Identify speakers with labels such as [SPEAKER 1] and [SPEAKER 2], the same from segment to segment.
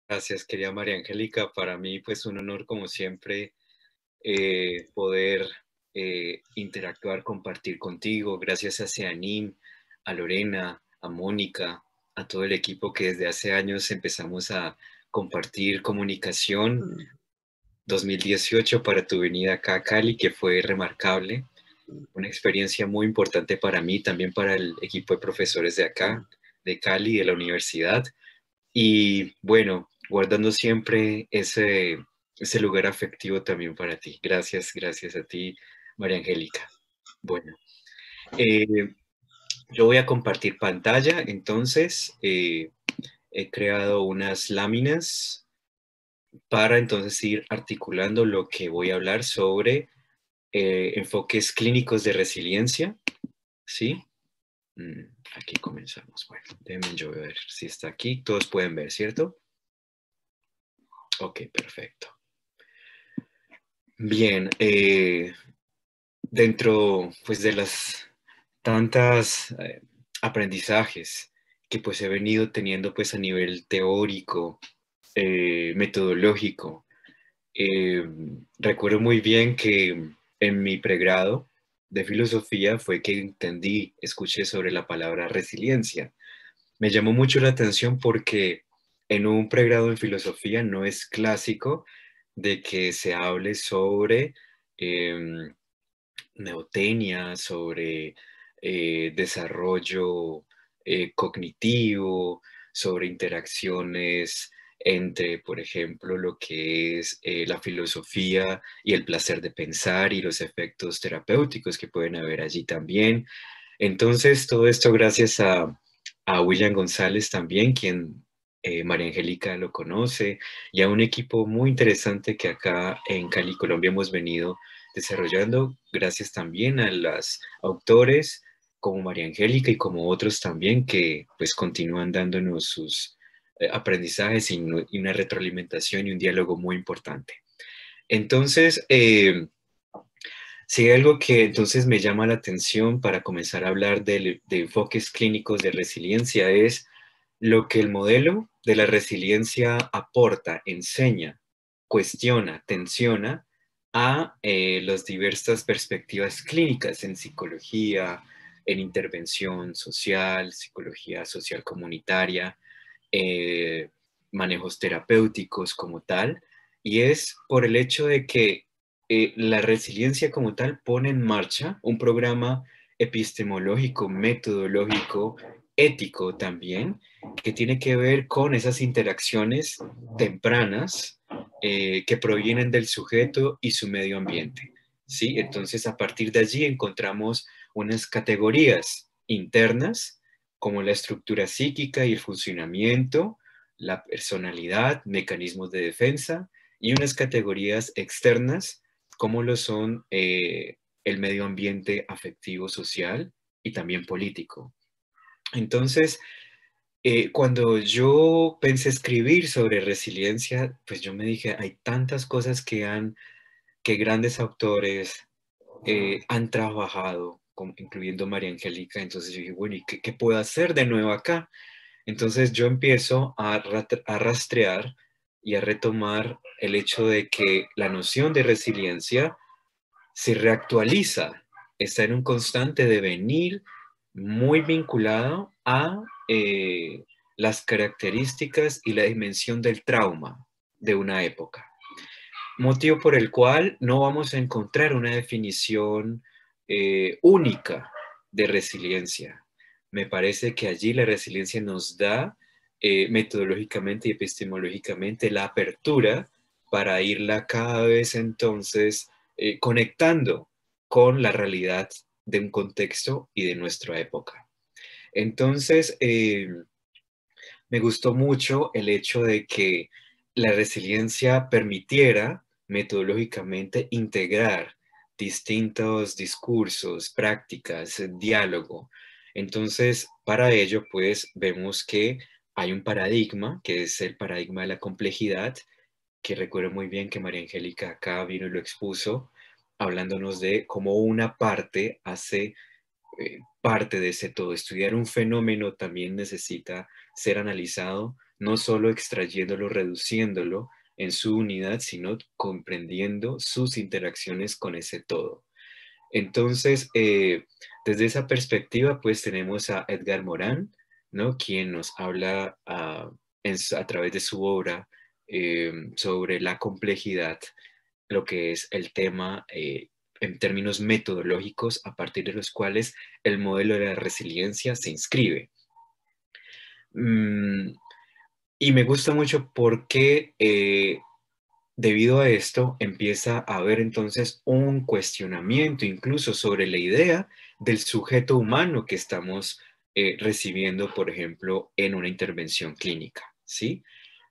[SPEAKER 1] Gracias, querida María Angélica. Para mí, pues, un honor, como siempre, poder interactuar, compartir contigo. Gracias a Seanim, a Lorena, a Mónica, a todo el equipo que desde hace años empezamos a compartir comunicación.
[SPEAKER 2] Mm,
[SPEAKER 1] 2018 para tu venida acá a Cali, que fue remarcable.
[SPEAKER 2] mm,
[SPEAKER 1] Una experiencia muy importante para mí, también para el equipo de profesores de
[SPEAKER 2] mm.
[SPEAKER 1] acá, de Cali, de la universidad. Y bueno, guardando siempre ese lugar afectivo también para ti. Gracias, gracias a ti, María Angélica. Bueno, eh, yo voy a compartir pantalla, entonces he creado unas láminas para entonces ir articulando lo que voy a hablar sobre enfoques clínicos de resiliencia, ¿sí? Mm, Aquí comenzamos. Bueno, déjenme yo ver si está aquí. Todos pueden ver, ¿cierto? Ok, perfecto. Bien, dentro pues de las tantas aprendizajes que pues he venido teniendo pues a nivel teórico, metodológico, eh, recuerdo muy bien que en mi pregrado de filosofía fue que escuché sobre la palabra resiliencia. Me llamó mucho la atención porque en un pregrado en filosofía no es clásico de que se hable sobre em, neotenia, sobre desarrollo cognitivo, sobre interacciones entre, por ejemplo, lo que es la filosofía y el placer de pensar y los efectos terapéuticos que pueden haber allí también. Entonces, todo esto gracias a William González también, quien María Angélica lo conoce, y a un equipo muy interesante que acá en Cali, Colombia, hemos venido desarrollando, gracias también a los autores como María Angélica y como otros también que pues continúan dándonos sus aprendizajes y una retroalimentación y un diálogo muy importante. Entonces, si hay algo que entonces me llama la atención para comenzar a hablar de enfoques clínicos de resiliencia es lo que el modelo de la resiliencia aporta, enseña, cuestiona, tensiona a las diversas perspectivas clínicas en psicología, en intervención social, psicología social comunitaria, eh, manejos terapéuticos como tal, y es por el hecho de que la resiliencia como tal pone en marcha un programa epistemológico, metodológico, ético también, que tiene que ver con esas interacciones tempranas que provienen del sujeto y su medio ambiente. ¿Sí? Entonces, a partir de allí encontramos unas categorías internas, como la estructura psíquica y el funcionamiento, la personalidad, mecanismos de defensa, y unas categorías externas, como lo son el medio ambiente afectivo, social y también político. Entonces, cuando yo pensé escribir sobre resiliencia, pues yo me dije, hay tantas cosas que grandes autores han trabajado, incluyendo María Angélica. Entonces yo dije, bueno, ¿y qué puedo hacer de nuevo acá? Entonces yo empiezo a rastrear y a retomar el hecho de que la noción de resiliencia se reactualiza, está en un constante devenir muy vinculado a las características y la dimensión del trauma de una época. Motivo por el cual no vamos a encontrar una definición única de resiliencia. Me parece que allí la resiliencia nos da metodológicamente y epistemológicamente la apertura para irla cada vez entonces conectando con la realidad de un contexto y de nuestra época. Entonces, me gustó mucho el hecho de que la resiliencia permitiera metodológicamente integrar distintos discursos, prácticas, diálogo. Entonces, para ello, pues vemos que hay un paradigma, que es el paradigma de la complejidad, que recuerdo muy bien que María Angélica acá vino y lo expuso, hablándonos de cómo una parte hace parte de ese todo. Estudiar un fenómeno también necesita ser analizado no solo extrayéndolo, reduciéndolo en su unidad, sino comprendiendo sus interacciones con ese todo. Entonces, desde esa perspectiva, pues tenemos a Edgar Morin, ¿no? Quien nos habla a través de su obra sobre la complejidad, lo que es el tema en términos metodológicos, a partir de los cuales el modelo de la resiliencia se inscribe. Mm, y me gusta mucho porque debido a esto empieza a haber entonces un cuestionamiento incluso sobre la idea del sujeto humano que estamos recibiendo, por ejemplo, en una intervención clínica, ¿sí?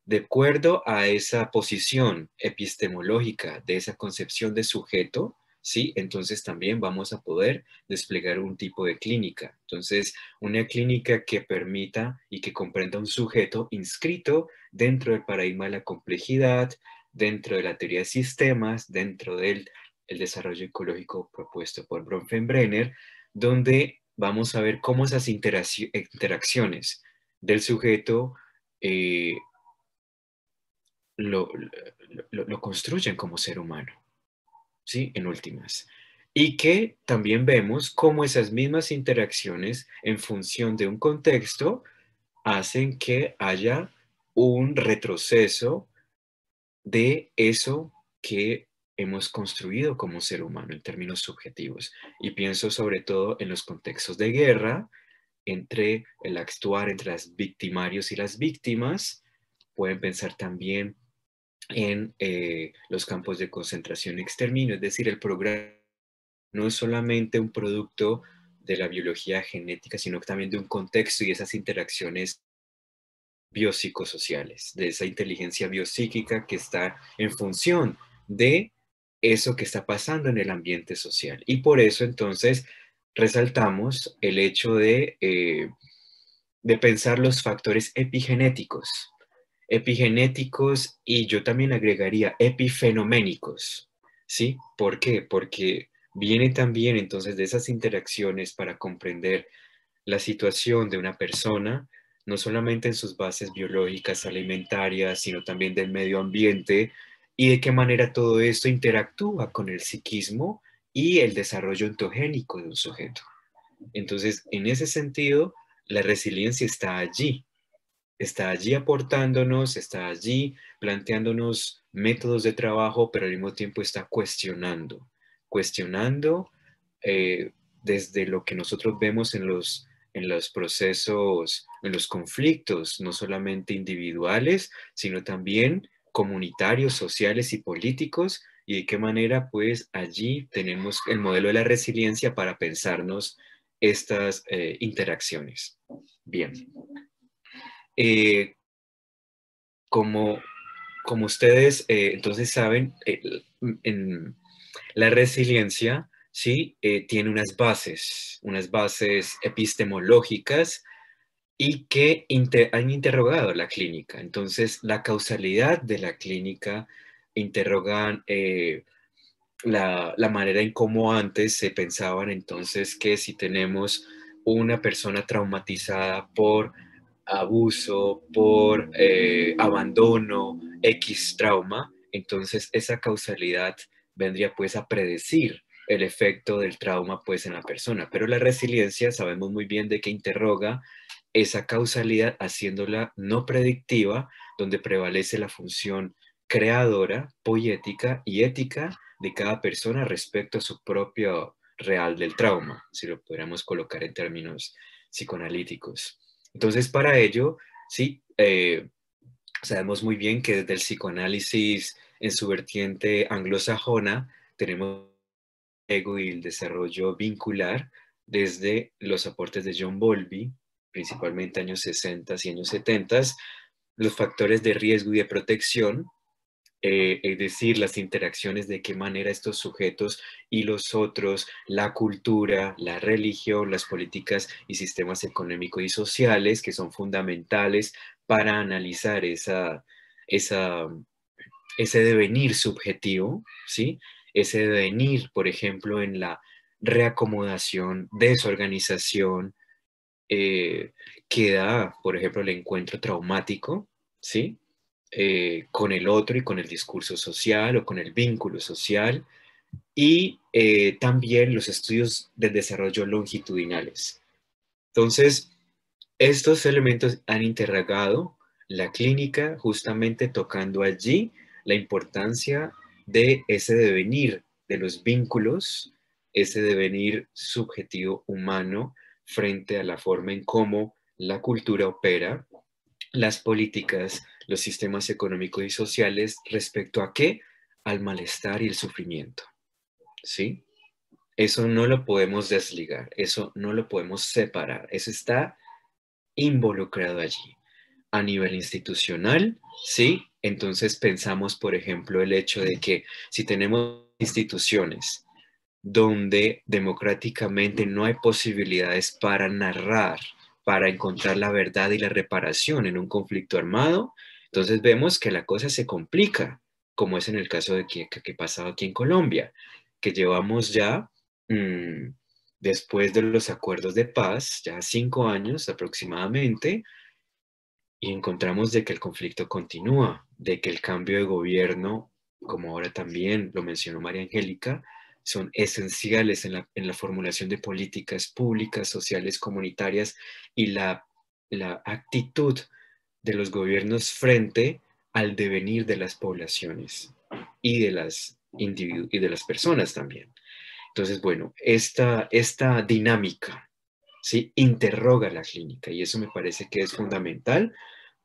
[SPEAKER 1] De acuerdo a esa posición epistemológica de esa concepción de sujeto, ¿sí? Entonces también vamos a poder desplegar un tipo de clínica. Entonces, una clínica que permita y que comprenda un sujeto inscrito dentro del paradigma de la complejidad, dentro de la teoría de sistemas, dentro del el desarrollo ecológico propuesto por Bronfenbrenner, donde vamos a ver cómo esas interacciones del sujeto eh, lo, lo construyen como ser humano, ¿sí? En últimas. Y que también vemos cómo esas mismas interacciones en función de un contexto hacen que haya un retroceso de eso que hemos construido como ser humano en términos subjetivos. Y pienso sobre todo en los contextos de guerra, entre el actuar entre los victimarios y las víctimas. Pueden pensar también en los campos de concentración y exterminio. Es decir, el programa no es solamente un producto de la biología genética, sino también de un contexto y esas interacciones biopsicosociales, de esa inteligencia biopsíquica que está en función de eso que está pasando en el ambiente social. Y por eso entonces resaltamos el hecho de pensar los factores epigenéticos. Epigenéticos y yo también agregaría epifenoménicos, ¿sí? ¿Por qué? Porque viene también entonces de esas interacciones para comprender la situación de una persona, no solamente en sus bases biológicas, alimentarias, sino también del medio ambiente y de qué manera todo esto interactúa con el psiquismo y el desarrollo ontogénico de un sujeto. Entonces, en ese sentido, la resiliencia está allí aportándonos, está allí planteándonos métodos de trabajo, pero al mismo tiempo está cuestionando eh, desde lo que nosotros vemos en los procesos, en los conflictos, no solamente individuales, sino también comunitarios, sociales y políticos, y de qué manera pues allí tenemos el modelo de la resiliencia para pensarnos estas interacciones. Bien. Eh, como, como ustedes entonces saben, en la resiliencia ¿sí? Tiene unas bases epistemológicas y que han interrogado la clínica. Entonces, la causalidad de la clínica interrogan la manera en cómo antes se pensaban entonces que si tenemos una persona traumatizada por abuso, por abandono, X trauma, entonces esa causalidad vendría pues a predecir el efecto del trauma pues en la persona. Pero la resiliencia sabemos muy bien de que interroga esa causalidad haciéndola no predictiva, donde prevalece la función creadora, poética y ética de cada persona respecto a su propio real del trauma, si lo pudiéramos colocar en términos psicoanalíticos. Entonces, para ello, sí, sabemos muy bien que desde el psicoanálisis en su vertiente anglosajona tenemos el ego y el desarrollo vincular desde los aportes de John Bowlby, principalmente años 60 y años 70, los factores de riesgo y de protección, es decir, las interacciones de qué manera estos sujetos y los otros, la cultura, la religión, las políticas y sistemas económicos y sociales que son fundamentales para analizar esa, ese devenir subjetivo, ¿sí? Ese devenir, por ejemplo, en la reacomodación, desorganización, que da, por ejemplo, el encuentro traumático, ¿sí? Con el otro y con el discurso social o con el vínculo social y también los estudios del desarrollo longitudinales. Entonces, estos elementos han interrogado la clínica justamente tocando allí la importancia de ese devenir de los vínculos, ese devenir subjetivo humano frente a la forma en cómo la cultura opera, las políticas, los sistemas económicos y sociales respecto a qué? Al malestar y el sufrimiento, ¿sí? Eso no lo podemos desligar, eso no lo podemos separar, eso está involucrado allí. A nivel institucional, ¿sí? Entonces pensamos, por ejemplo, el hecho de que si tenemos instituciones donde democráticamente no hay posibilidades para narrar, para encontrar la verdad y la reparación en un conflicto armado, entonces vemos que la cosa se complica, como es en el caso de que pasado aquí en Colombia, que llevamos ya, mmm, después de los acuerdos de paz, ya 5 años aproximadamente, y encontramos de que el conflicto continúa, de que el cambio de gobierno, como ahora también lo mencionó María Angélica, son esenciales en la formulación de políticas públicas, sociales, comunitarias y la actitud de los gobiernos frente al devenir de las poblaciones y de las y de las personas también. Entonces, bueno, esta dinámica, ¿sí? Interroga la clínica y eso me parece que es fundamental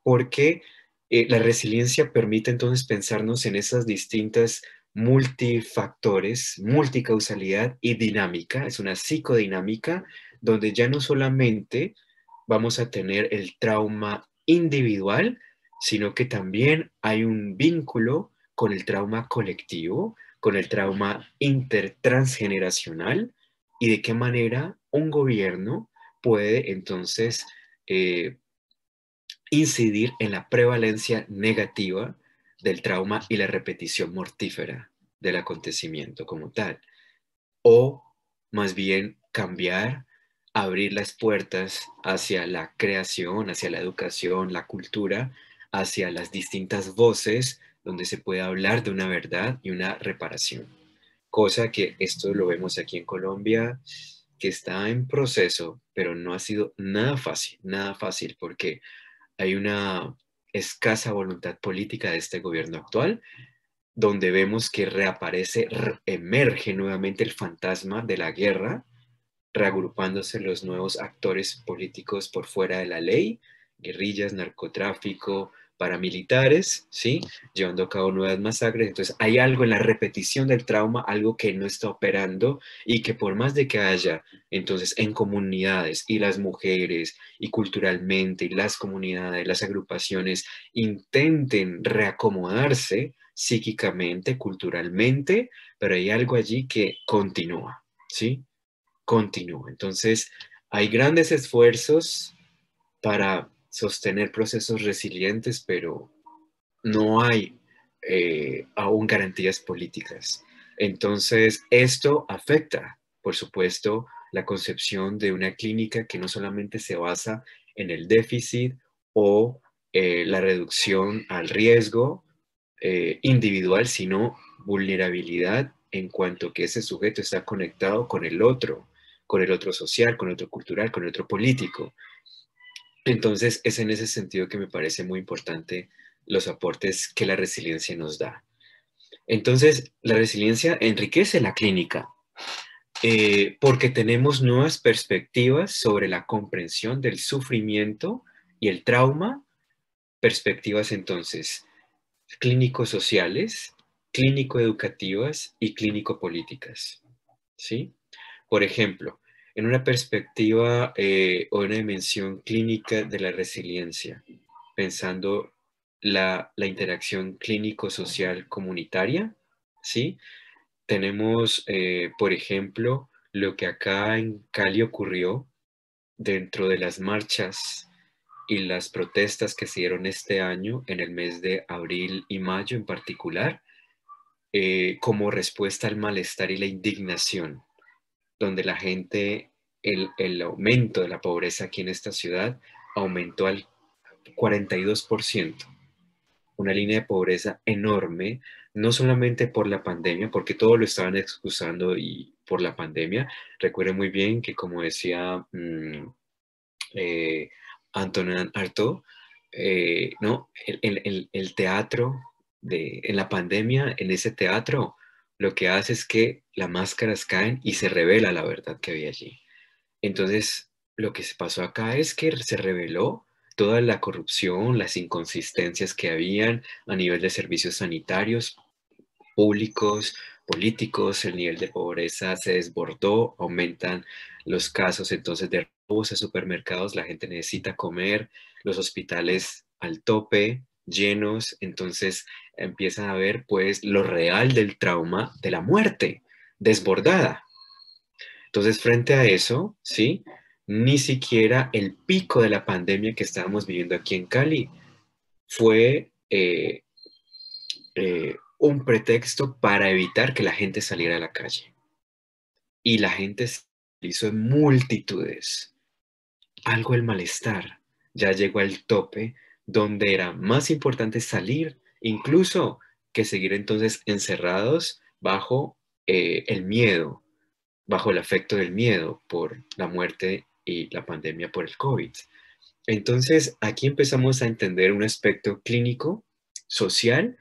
[SPEAKER 1] porque la resiliencia permite entonces pensarnos en esas distintas multifactores, multicausalidad y dinámica, es una psicodinámica donde ya no solamente vamos a tener el trauma individual, sino que también hay un vínculo con el trauma colectivo, con el trauma intertransgeneracional y de qué manera un gobierno puede entonces eh, incidir en la prevalencia negativa del trauma y la repetición mortífera del acontecimiento como tal. O más bien cambiar, abrir las puertas hacia la creación, hacia la educación, la cultura, hacia las distintas voces donde se puede hablar de una verdad y una reparación. Cosa que esto lo vemos aquí en Colombia, que está en proceso, pero no ha sido nada fácil, porque hay una escasa voluntad política de este gobierno actual, donde vemos que reaparece, emerge nuevamente el fantasma de la guerra, reagrupándose los nuevos actores políticos por fuera de la ley, guerrillas, narcotráfico, paramilitares, ¿sí? Llevando a cabo nuevas masacres. Entonces hay algo en la repetición del trauma, algo que no está operando y que por más de que haya, entonces en comunidades y las mujeres y culturalmente y las comunidades, las agrupaciones intenten reacomodarse psíquicamente, culturalmente, pero hay algo allí que continúa, ¿sí? Continúa. Entonces, hay grandes esfuerzos para sostener procesos resilientes, pero no hay aún garantías políticas. Entonces, esto afecta, por supuesto, la concepción de una clínica que no solamente se basa en el déficit o la reducción al riesgo individual, sino vulnerabilidad en cuanto que ese sujeto está conectado con el otro social, con el otro cultural, con el otro político. Entonces, es en ese sentido que me parece muy importante los aportes que la resiliencia nos da. Entonces, la resiliencia enriquece la clínica porque tenemos nuevas perspectivas sobre la comprensión del sufrimiento y el trauma, perspectivas entonces clínico-sociales, clínico-educativas y clínico-políticas, ¿sí? Por ejemplo, en una perspectiva o una dimensión clínica de la resiliencia, pensando la interacción clínico-social comunitaria, ¿sí? Tenemos, por ejemplo, lo que acá en Cali ocurrió dentro de las marchas y las protestas que se dieron este año, en el mes de abril y mayo en particular, como respuesta al malestar y la indignación, donde la gente, el aumento de la pobreza aquí en esta ciudad aumentó al 42%. una línea de pobreza enorme, no solamente por la pandemia, porque todo lo estaban excusando y por la pandemia. Recuerdo muy bien que, como decía eh, Antonin Artaud, ¿no? El teatro en la pandemia, en ese teatro, lo que hace es que las máscaras caen y se revela la verdad que había allí. Entonces, lo que se pasó acá es que se reveló toda la corrupción, las inconsistencias que habían a nivel de servicios sanitarios, públicos, políticos, el nivel de pobreza se desbordó, aumentan los casos entonces de robos a supermercados, la gente necesita comer, los hospitales al tope, llenos, entonces empiezan a ver pues lo real del trauma de la muerte desbordada. Entonces, frente a eso, ¿sí? Ni siquiera el pico de la pandemia que estábamos viviendo aquí en Cali fue un pretexto para evitar que la gente saliera a la calle. Y la gente se hizo en multitudes. Algo el malestar ya llegó al tope donde era más importante salir incluso que seguir entonces encerrados bajo el miedo, bajo el afecto del miedo por la muerte y la pandemia por el COVID. Entonces, aquí empezamos a entender un aspecto clínico, social,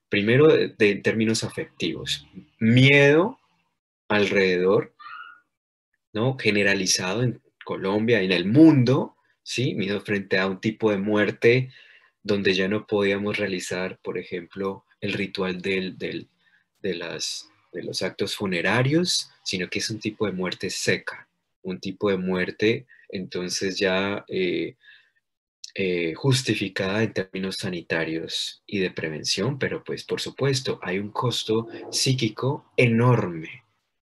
[SPEAKER 1] primero en términos afectivos. Miedo alrededor, ¿no? Generalizado en Colombia, en el mundo, ¿sí? Miedo frente a un tipo de muerte donde ya no podíamos realizar, por ejemplo, el ritual de los actos funerarios, sino que es un tipo de muerte seca, un tipo de muerte entonces ya justificada en términos sanitarios y de prevención, pero pues por supuesto hay un costo psíquico enorme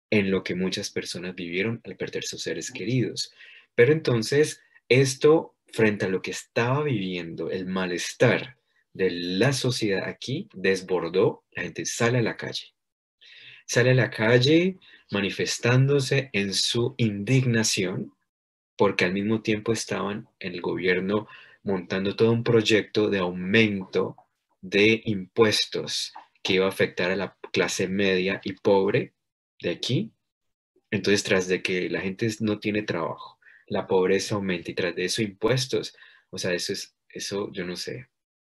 [SPEAKER 1] en lo que muchas personas vivieron al perder sus seres queridos. Pero entonces, esto frente a lo que estaba viviendo, el malestar de la sociedad aquí, desbordó, la gente sale a la calle manifestándose en su indignación, porque al mismo tiempo estaban en el gobierno montando todo un proyecto de aumento de impuestos que iba a afectar a la clase media y pobre de aquí. Entonces, tras de que la gente no tiene trabajo, la pobreza aumenta y tras de eso impuestos, o sea, eso yo no sé,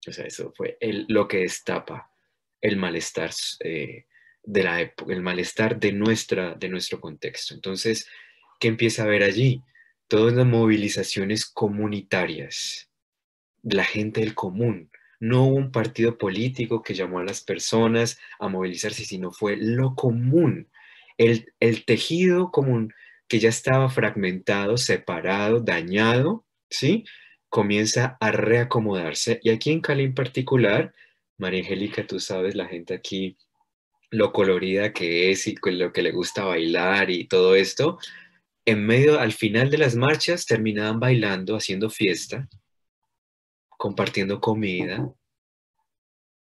[SPEAKER 1] o sea, eso fue lo que destapa el malestar de la época, el malestar de nuestro contexto. Entonces, ¿qué empieza a haber allí? Todas las movilizaciones comunitarias, la gente del común. No hubo un partido político que llamó a las personas a movilizarse, sino fue lo común, el tejido común que ya estaba fragmentado, separado, dañado, ¿sí? Comienza a reacomodarse. Y aquí en Cali en particular, María Angélica, tú sabes, la gente aquí, lo colorida que es y con lo que le gusta bailar y todo esto, en medio, al final de las marchas, terminaban bailando, haciendo fiesta, compartiendo comida,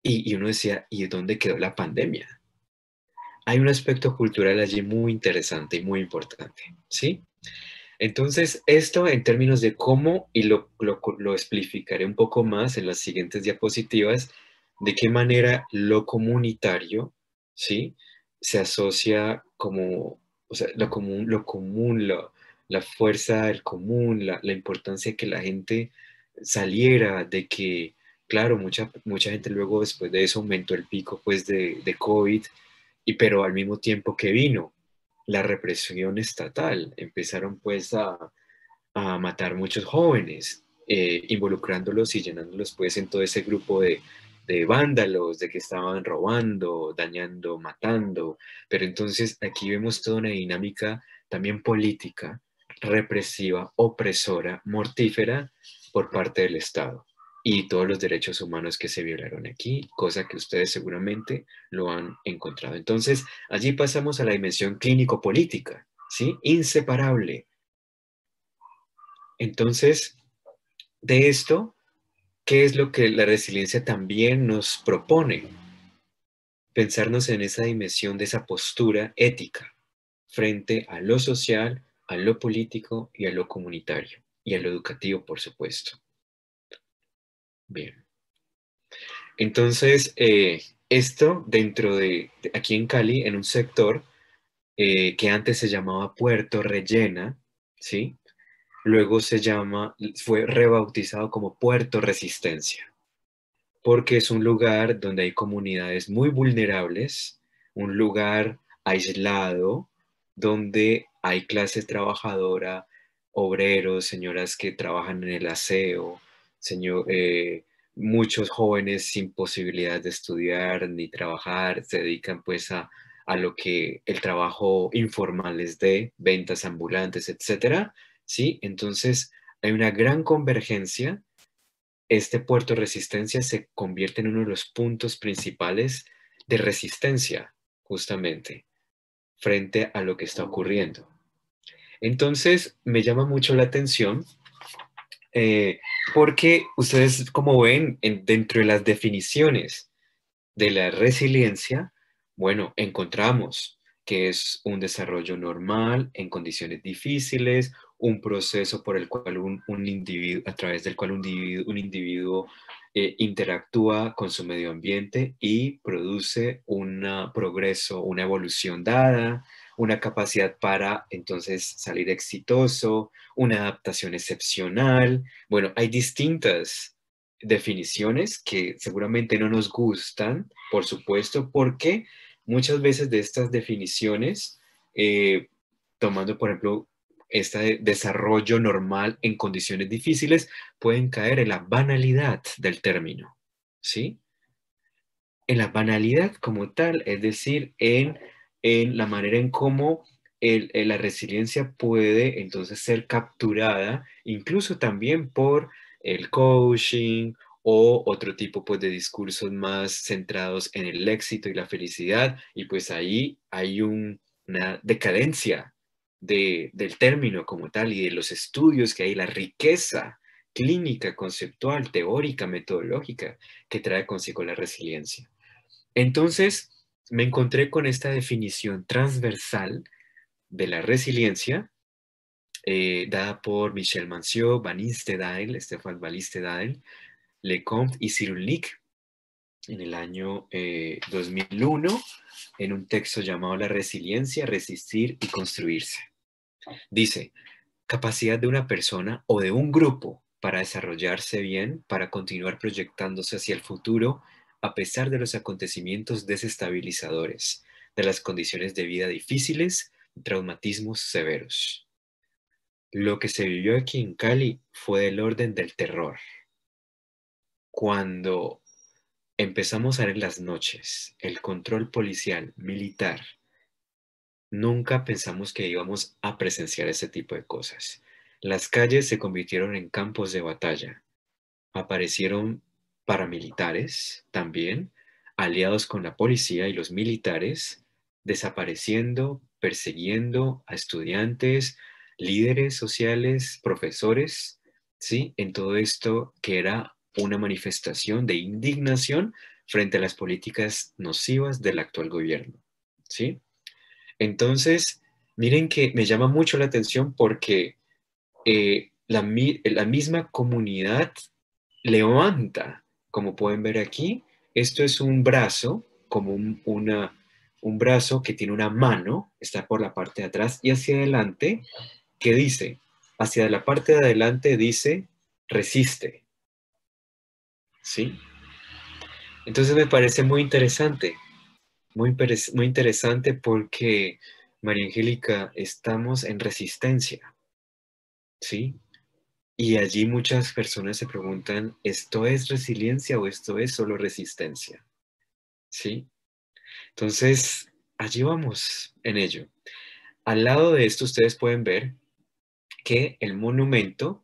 [SPEAKER 1] y uno decía, ¿y dónde quedó la pandemia? Hay un aspecto cultural allí muy interesante y muy importante, ¿sí? Entonces, esto en términos de cómo, y lo explicaré un poco más en las siguientes diapositivas, de qué manera lo comunitario, ¿sí? Se asocia como, o sea, la fuerza del común, la importancia de que la gente saliera, de que, claro, mucha gente luego después de eso aumentó el pico pues de COVID, pero al mismo tiempo que vino la represión estatal, empezaron pues a matar muchos jóvenes, involucrándolos y llenándolos pues en todo ese grupo de vándalos, de que estaban robando, dañando, matando. Pero entonces aquí vemos toda una dinámica también política, represiva, opresora, mortífera por parte del Estado y todos los derechos humanos que se violaron aquí, cosa que ustedes seguramente lo han encontrado. Entonces, allí pasamos a la dimensión clínico-política, ¿sí? Inseparable. Entonces, de esto, ¿qué es lo que la resiliencia también nos propone? Pensarnos en esa dimensión de esa postura ética frente a lo social, a lo político y a lo comunitario y a lo educativo, por supuesto. Bien. Entonces, esto dentro aquí en Cali, en un sector que antes se llamaba Puerto Rellena, ¿sí? Luego fue rebautizado como Puerto Resistencia, porque es un lugar donde hay comunidades muy vulnerables, un lugar aislado, donde hay clase trabajadora, obreros, señoras que trabajan en el aseo, muchos jóvenes sin posibilidad de estudiar ni trabajar, se dedican pues a lo que el trabajo informal les dé, ventas ambulantes, etcétera, ¿sí? Entonces hay una gran convergencia. Este puerto de resistencia se convierte en uno de los puntos principales de resistencia, justamente, frente a lo que está ocurriendo. Entonces, me llama mucho la atención porque ustedes, como ven, dentro de las definiciones de la resiliencia, bueno, encontramos que es un desarrollo normal en condiciones difíciles, un proceso por el cual un individuo, a través del cual un individuo interactúa con su medio ambiente y produce un progreso, una evolución dada, una capacidad para entonces salir exitoso, una adaptación excepcional. Bueno, hay distintas definiciones que seguramente no nos gustan, por supuesto, porque muchas veces de estas definiciones, tomando por ejemplo este desarrollo normal en condiciones difíciles, pueden caer en la banalidad del término, ¿sí? En la banalidad como tal, es decir, en la manera en cómo la resiliencia puede entonces ser capturada, incluso también por el coaching o otro tipo pues, de discursos más centrados en el éxito y la felicidad, y pues ahí hay una decadencia del término como tal y de los estudios que hay, la riqueza clínica, conceptual, teórica, metodológica que trae consigo la resiliencia. Entonces, me encontré con esta definición transversal de la resiliencia, dada por Michel Manciot, Van Istedel, Stefan Van Istedel, Lecomte y Cyrulnik en el año 2001, en un texto llamado La resiliencia, resistir y construirse. Dice, capacidad de una persona o de un grupo para desarrollarse bien, para continuar proyectándose hacia el futuro, a pesar de los acontecimientos desestabilizadores, de las condiciones de vida difíciles, traumatismos severos. Lo que se vivió aquí en Cali fue del orden del terror. Cuando empezamos a ver las noches, el control policial, militar, nunca pensamos que íbamos a presenciar ese tipo de cosas. Las calles se convirtieron en campos de batalla. Aparecieron paramilitares también, aliados con la policía y los militares, desapareciendo, persiguiendo a estudiantes, líderes sociales, profesores, ¿sí? En todo esto que era una manifestación de indignación frente a las políticas nocivas del actual gobierno, ¿sí? Entonces, miren que me llama mucho la atención porque la misma comunidad levanta, como pueden ver aquí, esto es un brazo, como un brazo que tiene una mano, está por la parte de atrás y hacia adelante, que dice, hacia la parte de adelante dice, resiste, ¿sí? Entonces me parece muy interesante, muy interesante porque, María Angélica, estamos en resistencia, ¿sí? Y allí muchas personas se preguntan, ¿esto es resiliencia o esto es solo resistencia? ¿Sí? Entonces, allí vamos en ello. Al lado de esto ustedes pueden ver que el monumento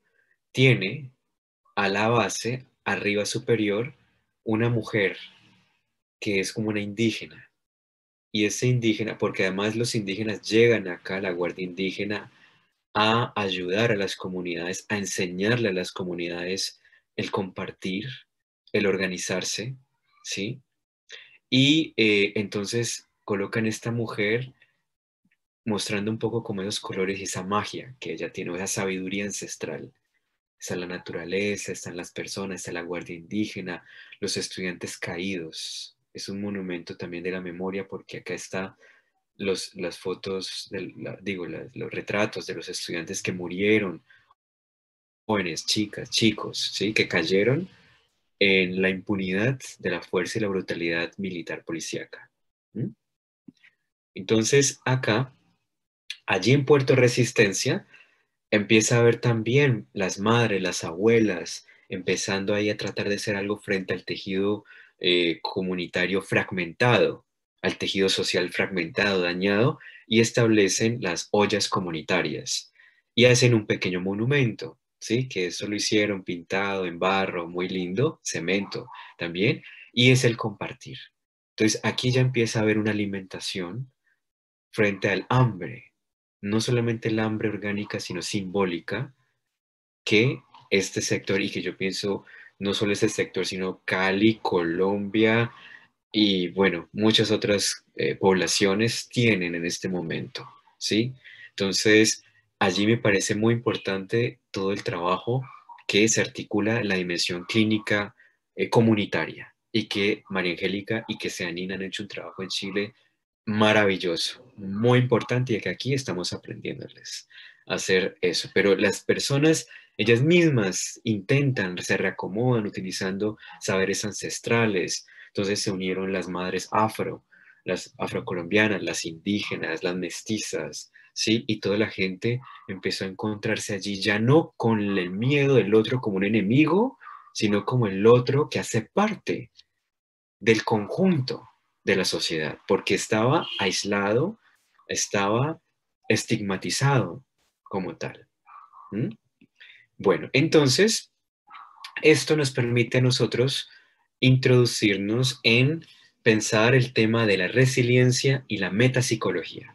[SPEAKER 1] tiene a la base, arriba superior, una mujer que es como una indígena. Y ese indígena, porque además los indígenas llegan acá, la Guardia Indígena, a ayudar a las comunidades, a enseñarle a las comunidades el compartir, el organizarse, ¿sí? Y entonces colocan esta mujer mostrando un poco como esos colores y esa magia que ella tiene, esa sabiduría ancestral, está la naturaleza, están las personas, está la guardia indígena, los estudiantes caídos. Es un monumento también de la memoria porque acá está las fotos, los retratos de los estudiantes que murieron, jóvenes, chicas, chicos, ¿sí? Que cayeron en la impunidad de la fuerza y la brutalidad militar policíaca. ¿Mm? Entonces, acá, allí en Puerto Resistencia, empieza a ver también las madres, las abuelas, empezando ahí a tratar de hacer algo frente al tejido comunitario fragmentado, al tejido social fragmentado, dañado, y establecen las ollas comunitarias y hacen un pequeño monumento, ¿sí? Que eso lo hicieron pintado en barro, muy lindo, cemento también, y es el compartir. Entonces aquí ya empieza a haber una alimentación frente al hambre, no solamente el hambre orgánica, sino simbólica, que este sector, y que yo pienso, no solo este sector, sino Cali, Colombia y bueno, muchas otras poblaciones tienen en este momento, ¿sí? Entonces, allí me parece muy importante todo el trabajo que se articula en la dimensión clínica comunitaria y que María Angélica y que Seanina han hecho un trabajo en Chile maravilloso, muy importante y que aquí estamos aprendiéndoles a hacer eso. Pero las personas, ellas mismas intentan, se reacomodan utilizando saberes ancestrales. Entonces se unieron las madres afro, las afrocolombianas, las indígenas, las mestizas, ¿sí? Y toda la gente empezó a encontrarse allí ya no con el miedo del otro como un enemigo, sino como el otro que hace parte del conjunto de la sociedad, porque estaba aislado, estaba estigmatizado como tal. ¿Mm? Bueno, entonces, esto nos permite a nosotros introducirnos en pensar el tema de la resiliencia y la metapsicología.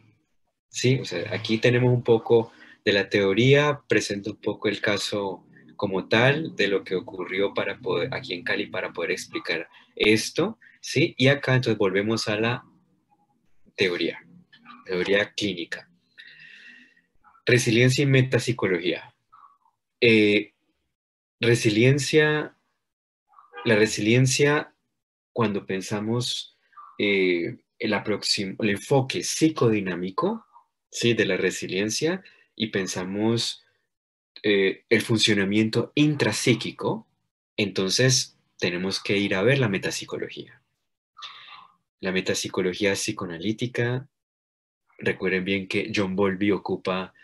[SPEAKER 1] ¿Sí? O sea, aquí tenemos un poco de la teoría, presento un poco el caso como tal de lo que ocurrió para poder, aquí en Cali para poder explicar esto, ¿sí? Y acá entonces volvemos a la teoría, teoría clínica. Resiliencia y metapsicología. Eh, resiliencia, la resiliencia, cuando pensamos el enfoque psicodinámico, ¿sí? De la resiliencia y pensamos el funcionamiento intrapsíquico, entonces tenemos que ir a ver la metapsicología. La metapsicología psicoanalítica, recuerden bien que John Bowlby ocupa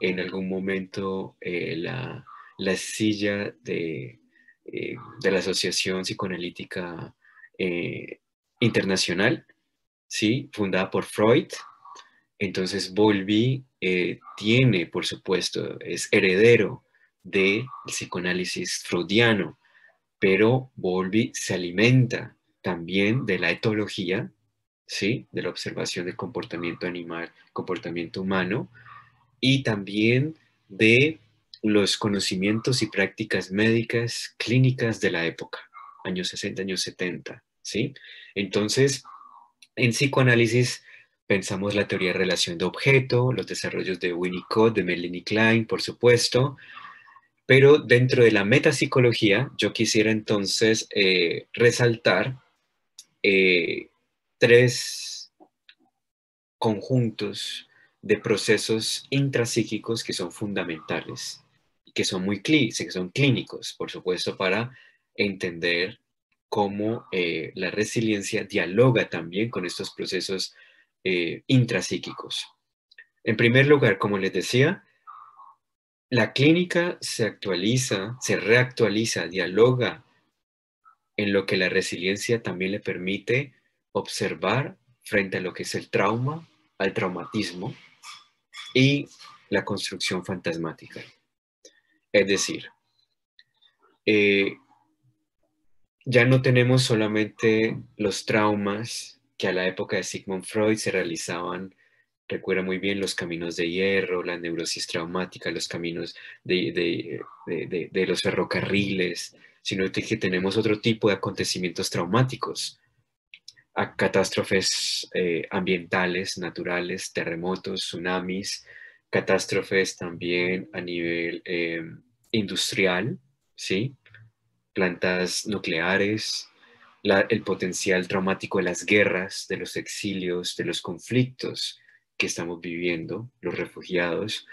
[SPEAKER 1] en algún momento la silla de la Asociación Psicoanalítica eh, Internacional, ¿sí? Fundada por Freud. Entonces Bowlby tiene, por supuesto, es heredero del psicoanálisis freudiano, pero Bowlby se alimenta también de la etología, ¿sí? De la observación del comportamiento animal, comportamiento humano, y también de los conocimientos y prácticas médicas clínicas de la época, años 60, años 70, ¿sí? Entonces, en psicoanálisis pensamos la teoría de relación de objeto, los desarrollos de Winnicott, de Melanie Klein, por supuesto, pero dentro de la metapsicología yo quisiera entonces resaltar eh, tres conjuntos de procesos intrapsíquicos que son fundamentales, que son que son clínicos, por supuesto, para entender cómo la resiliencia dialoga también con estos procesos intrapsíquicos. En primer lugar, como les decía, la clínica se actualiza, se reactualiza, dialoga en lo que la resiliencia también le permite observar frente a lo que es el trauma, al traumatismo y la construcción fantasmática. Es decir, eh, ya no tenemos solamente los traumas que a la época de Sigmund Freud se realizaban. Recuerda muy bien los caminos de hierro, la neurosis traumática, los caminos de los ferrocarriles, sino que tenemos otro tipo de acontecimientos traumáticos, a catástrofes ambientales, naturales, terremotos, tsunamis, catástrofes también a nivel industrial, ¿sí? Plantas nucleares, el potencial traumático de las guerras, de los exilios, de los conflictos que estamos viviendo, los refugiados.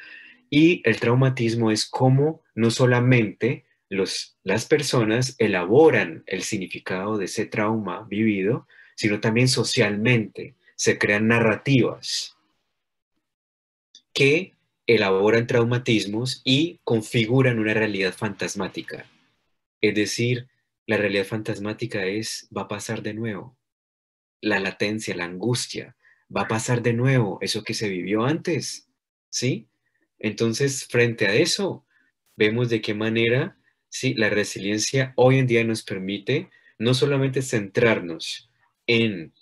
[SPEAKER 1] Y el traumatismo es cómo no solamente las personas elaboran el significado de ese trauma vivido, sino también socialmente se crean narrativas que elaboran traumatismos y configuran una realidad fantasmática. Es decir, la realidad fantasmática va a pasar de nuevo. La latencia, la angustia, va a pasar de nuevo eso que se vivió antes, ¿sí? Entonces, frente a eso, vemos de qué manera, sí, la resiliencia hoy en día nos permite no solamente centrarnos en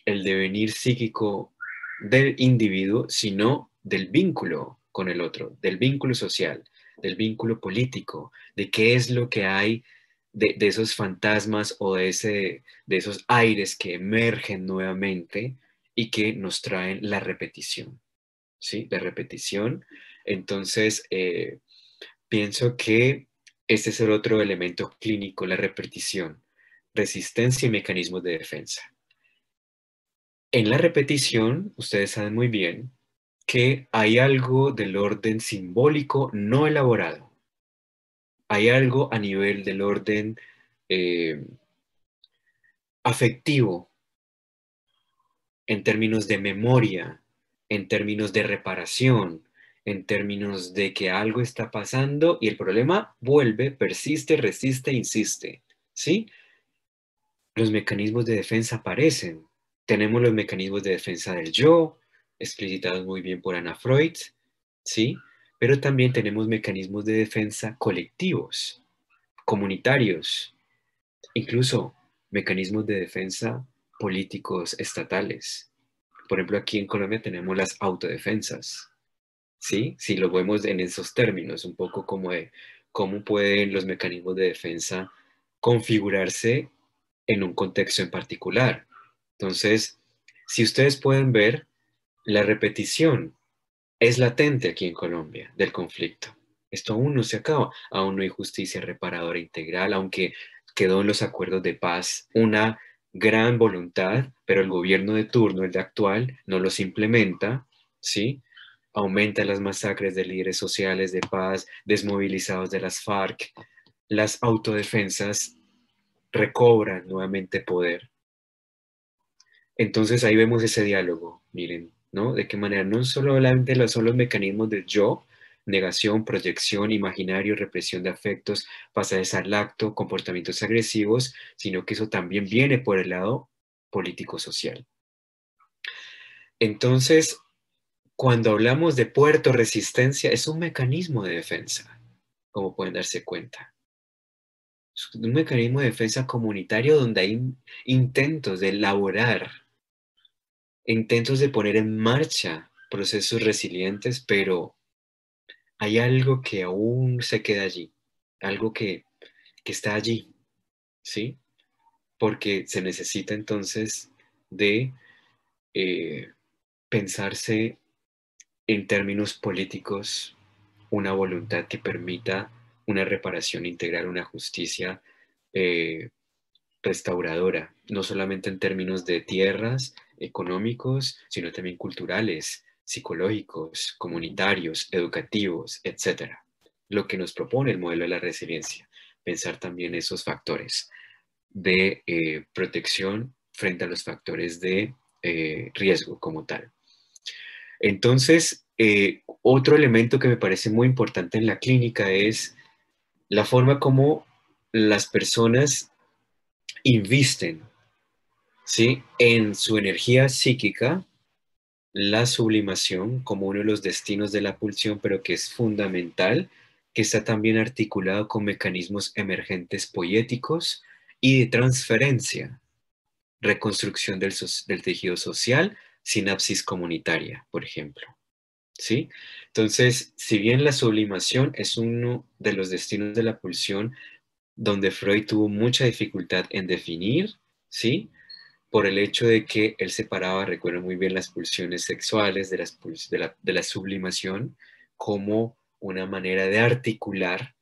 [SPEAKER 1] el devenir psíquico del individuo, sino del vínculo con el otro, del vínculo social, del vínculo político, de qué es lo que hay de esos fantasmas o de esos aires que emergen nuevamente y que nos traen la repetición, ¿sí? La repetición. Entonces, pienso que este es el otro elemento clínico, la repetición, resistencia y mecanismos de defensa. En la repetición, ustedes saben muy bien que hay algo del orden simbólico no elaborado. Hay algo a nivel del orden eh, afectivo, en términos de memoria, en términos de reparación, en términos de que algo está pasando y el problema vuelve, persiste, resiste, insiste, ¿sí? Los mecanismos de defensa aparecen. Tenemos los mecanismos de defensa del yo, explicitados muy bien por Anna Freud, ¿sí? Pero también tenemos mecanismos de defensa colectivos, comunitarios, incluso mecanismos de defensa políticos estatales. Por ejemplo, aquí en Colombia tenemos las autodefensas, ¿sí? Si lo vemos en esos términos, un poco como de cómo pueden los mecanismos de defensa configurarse en un contexto en particular. Entonces, si ustedes pueden ver, la repetición es latente aquí en Colombia del conflicto. Esto aún no se acaba, aún no hay justicia reparadora integral, aunque quedó en los acuerdos de paz una gran voluntad, pero el gobierno de turno, el de actual, no los implementa, ¿sí? Aumenta las masacres de líderes sociales de paz, desmovilizados de las FARC, las autodefensas recobran nuevamente poder. Entonces ahí vemos ese diálogo, miren, ¿no? De qué manera no solamente son los mecanismos del yo, negación, proyección, imaginario, represión de afectos, pasajes al acto, comportamientos agresivos, sino que eso también viene por el lado político-social. Entonces, cuando hablamos de puerto resistencia, es un mecanismo de defensa, como pueden darse cuenta. Es un mecanismo de defensa comunitario donde hay intentos de elaborar, intentos de poner en marcha procesos resilientes, pero hay algo que aún se queda allí, algo que está allí, ¿sí? Porque se necesita entonces de eh, pensarse en términos políticos una voluntad que permita una reparación integral, una justicia eh, restauradora, no solamente en términos de tierras, económicos, sino también culturales, psicológicos, comunitarios, educativos, etcétera. Lo que nos propone el modelo de la resiliencia, pensar también esos factores de protección frente a los factores de riesgo como tal. Entonces, otro elemento que me parece muy importante en la clínica es la forma como las personas invisten, ¿sí? En su energía psíquica, la sublimación como uno de los destinos de la pulsión, pero que es fundamental, que está también articulado con mecanismos emergentes poéticos y de transferencia, reconstrucción del tejido social, sinapsis comunitaria, por ejemplo. ¿Sí? Entonces, si bien la sublimación es uno de los destinos de la pulsión donde Freud tuvo mucha dificultad en definir, ¿sí? Por el hecho de que él separaba, recuerdo muy bien, las pulsiones sexuales de la sublimación como una manera de articular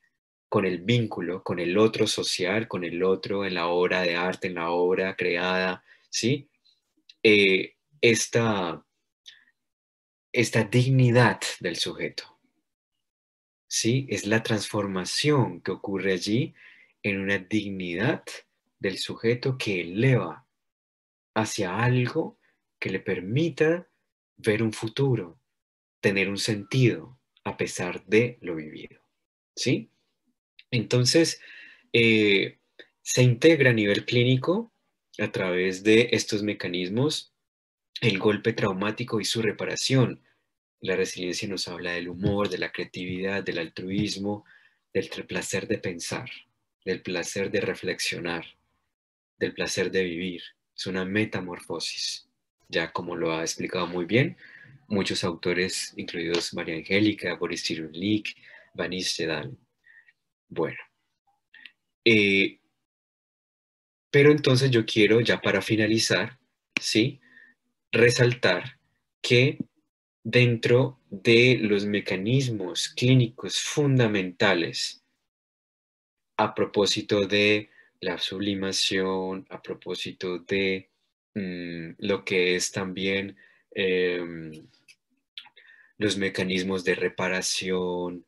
[SPEAKER 1] con el vínculo, con el otro social, con el otro en la obra de arte, en la obra creada, ¿sí? Eh, esta, esta dignidad del sujeto, ¿sí? Es la transformación que ocurre allí en una dignidad del sujeto que eleva hacia algo que le permita ver un futuro, tener un sentido a pesar de lo vivido, ¿sí? Entonces, eh, se integra a nivel clínico a través de estos mecanismos el golpe traumático y su reparación. La resiliencia nos habla del humor, de la creatividad, del altruismo, del placer de pensar, del placer de reflexionar, del placer de vivir. Es una metamorfosis, ya como lo ha explicado muy bien muchos autores, incluidos María Angélica, Boris Cyrulnik, Vanis Sedal. Bueno, eh, pero entonces yo quiero, ya para finalizar, ¿sí? Resaltar que dentro de los mecanismos clínicos fundamentales a propósito de la sublimación, a propósito de lo que es también los mecanismos de reparación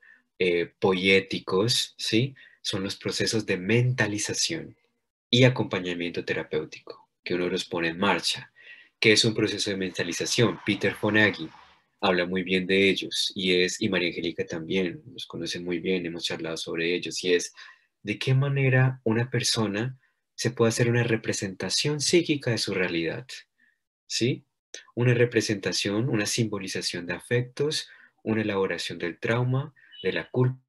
[SPEAKER 1] poéticos, ¿sí? Son los procesos de mentalización y acompañamiento terapéutico que uno los pone en marcha. ¿Qué es un proceso de mentalización? Peter Fonagy habla muy bien de ellos y María Angélica también, los conocen muy bien, hemos charlado sobre ellos y es de qué manera una persona se puede hacer una representación psíquica de su realidad, ¿sí? Una representación, una simbolización de afectos, una elaboración del trauma, de la culpa,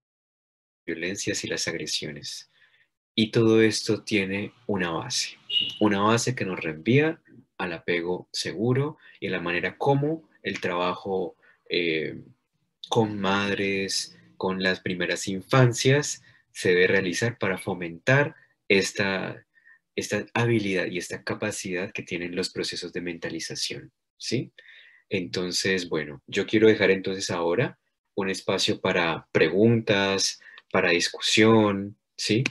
[SPEAKER 1] violencias y las agresiones. Y todo esto tiene una base que nos reenvía al apego seguro y a la manera como el trabajo eh, con madres, con las primeras infancias, se debe realizar para fomentar esta habilidad y esta capacidad que tienen los procesos de mentalización, ¿sí? Entonces, bueno, yo quiero dejar entonces ahora un espacio para preguntas, para discusión, ¿sí?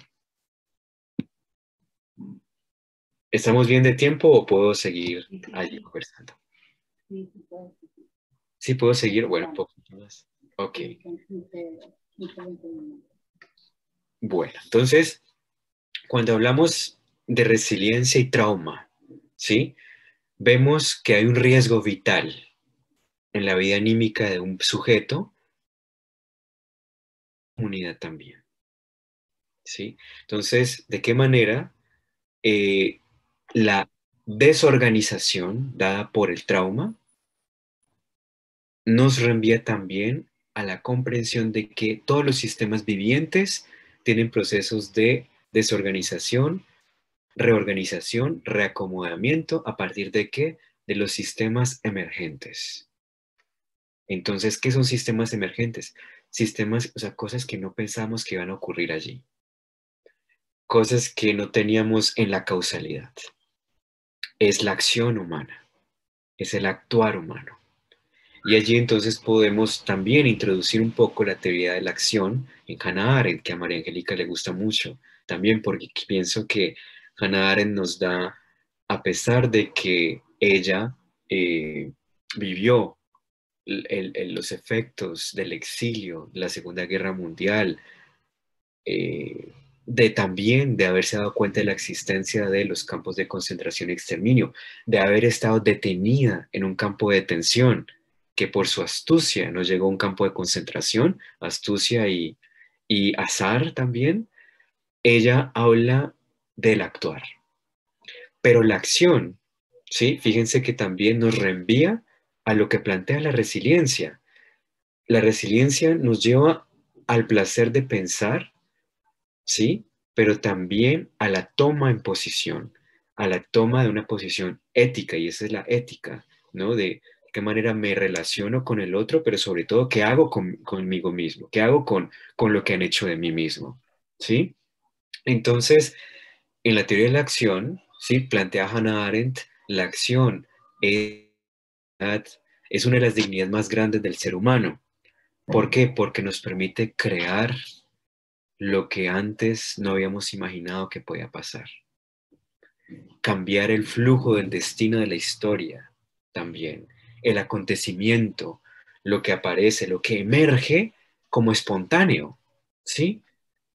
[SPEAKER 1] ¿Estamos bien de tiempo o puedo seguir allí conversando? Sí, puedo seguir. Bueno, un poquito más. Ok. Bueno, entonces, cuando hablamos de resiliencia y trauma, ¿sí? Vemos que hay un riesgo vital en la vida anímica de un sujeto, comunidad también, ¿sí? Entonces, ¿de qué manera eh, la desorganización dada por el trauma nos reenvía también a la comprensión de que todos los sistemas vivientes tienen procesos de desorganización, reorganización, reacomodamiento, ¿a partir de qué? De los sistemas emergentes. Entonces, ¿qué son sistemas emergentes? Sistemas, o sea, cosas que no pensamos que iban a ocurrir allí, cosas que no teníamos en la causalidad. Es la acción humana, es el actuar humano. Y allí entonces podemos también introducir un poco la teoría de la acción en Hannah Arendt, que a María Angélica le gusta mucho, también porque pienso que Hannah Arendt nos da, a pesar de que ella vivió los efectos del exilio, la Segunda Guerra Mundial, eh, de también de haberse dado cuenta de la existencia de los campos de concentración y exterminio, de haber estado detenida en un campo de detención, que por su astucia no llegó a un campo de concentración, astucia y azar también, ella habla del actuar. Pero la acción, ¿sí? Fíjense que también nos reenvía a lo que plantea la resiliencia. La resiliencia nos lleva al placer de pensar, ¿sí? Pero también a la toma en posición, a la toma de una posición ética, y esa es la ética, ¿no? De qué manera me relaciono con el otro, pero sobre todo, qué hago conmigo mismo, qué hago con lo que han hecho de mí mismo, ¿sí? Entonces, en la teoría de la acción, ¿sí? Plantea Hannah Arendt, la acción es una de las dignidades más grandes del ser humano. ¿Por qué? Porque nos permite crear lo que antes no habíamos imaginado que podía pasar. Cambiar el flujo del destino de la historia también, el acontecimiento, lo que aparece, lo que emerge como espontáneo, ¿sí?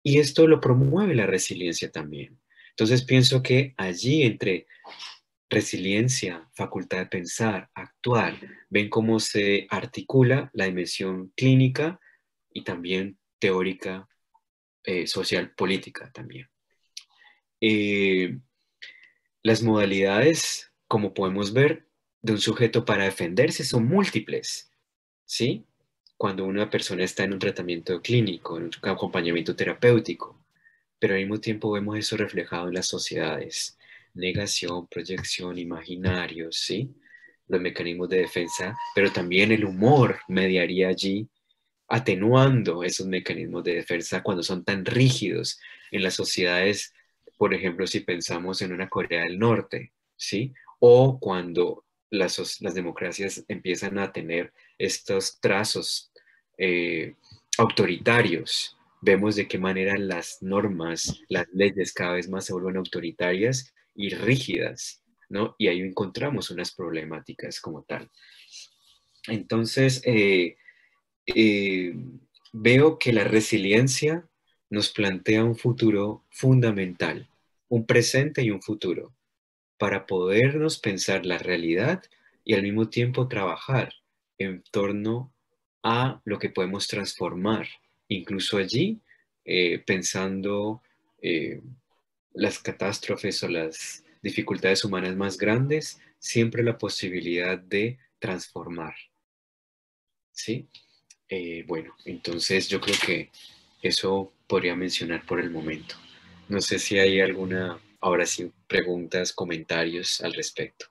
[SPEAKER 1] Y esto lo promueve la resiliencia también. Entonces pienso que allí entre resiliencia, facultad de pensar, actuar, ven cómo se articula la dimensión clínica y también teórica, social, política también. Eh, las modalidades, como podemos ver, de un sujeto para defenderse son múltiples, ¿sí? Cuando una persona está en un tratamiento clínico, en un acompañamiento terapéutico, pero al mismo tiempo vemos eso reflejado en las sociedades. Negación, proyección, imaginarios, ¿sí? Los mecanismos de defensa, pero también el humor mediaría allí, atenuando esos mecanismos de defensa cuando son tan rígidos en las sociedades, por ejemplo, si pensamos en una Corea del Norte, ¿sí? O cuando las democracias empiezan a tener estos trazos autoritarios, vemos de qué manera las normas, las leyes cada vez más se vuelven autoritarias y rígidas, ¿no? Y ahí encontramos unas problemáticas como tal. Entonces, eh, veo que la resiliencia nos plantea un futuro fundamental, un presente y un futuro, para podernos pensar la realidad y al mismo tiempo trabajar en torno a lo que podemos transformar, incluso allí pensando eh, las catástrofes o las dificultades humanas más grandes, siempre la posibilidad de transformar, ¿sí? Bueno, entonces yo creo que eso podría mencionar por el momento. No sé si hay alguna, ahora sí, preguntas, comentarios al respecto.